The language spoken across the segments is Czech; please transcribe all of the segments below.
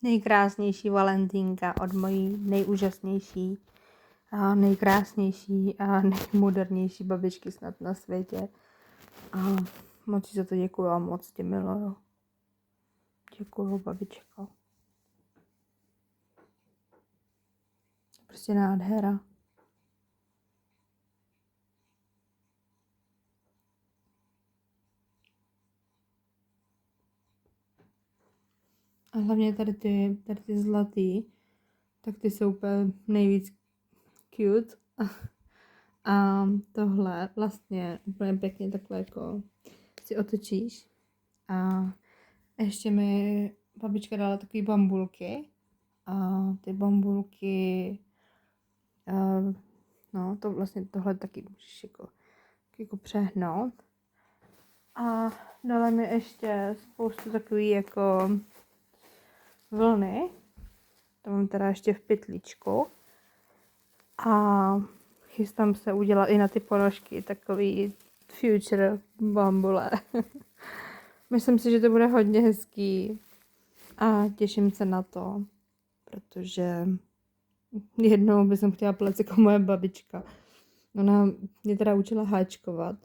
nejkrásnější valentínka od mojí nejúžasnější a nejkrásnější a nejmodernější babičky snad na světě. A moc ti za to děkuju a moc tě miluju. Děkuju, babičko. Prostě nádhera. A hlavně tady ty zlatý, tak ty jsou úplně nejvíc cute. A tohle vlastně úplně pěkně takhle jako si otočíš. A ještě mi babička dala takové bambulky. A ty bambulky, no to vlastně tohle taky můžeš jako přehnout. A dala mi ještě spoustu takový jako vlny. To mám teda ještě v pytlíčku. A chystám se udělat i na ty ponožky takový future bambule. Myslím si, že to bude hodně hezký a těším se na to, protože jednou bych chtěla plec jako moje babička. Ona mě teda učila háčkovat.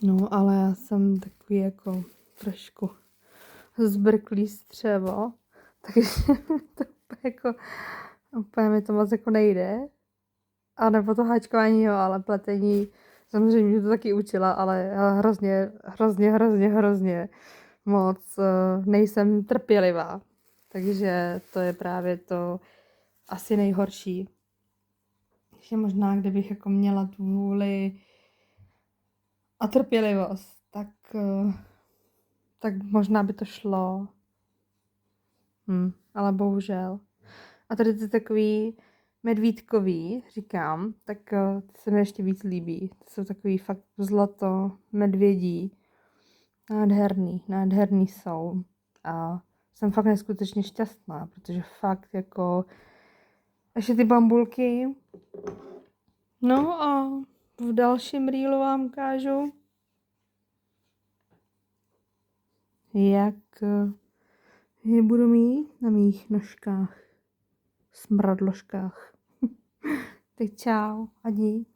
No, ale já jsem takový jako trošku zbrklý střevo, takže to úplně mi to moc jako nejde. A nebo to háčkování, jo, ale pletení, samozřejmě mě to taky učila, ale já hrozně moc nejsem trpělivá. Takže to je právě to asi nejhorší. Ještě možná, kdybych jako měla tu vůli a trpělivost, tak možná by to šlo. Ale bohužel. A tady ty takový medvídkový, říkám, tak ty se mi ještě víc líbí. To jsou takový fakt zlato, medvědí. Nádherný jsou. A jsem fakt neskutečně šťastná, protože fakt jako ještě ty bambulky. No a v dalším reelu vám ukážu, jak je budu mít na mých nožkách, smradložkách. Tak čau a dík.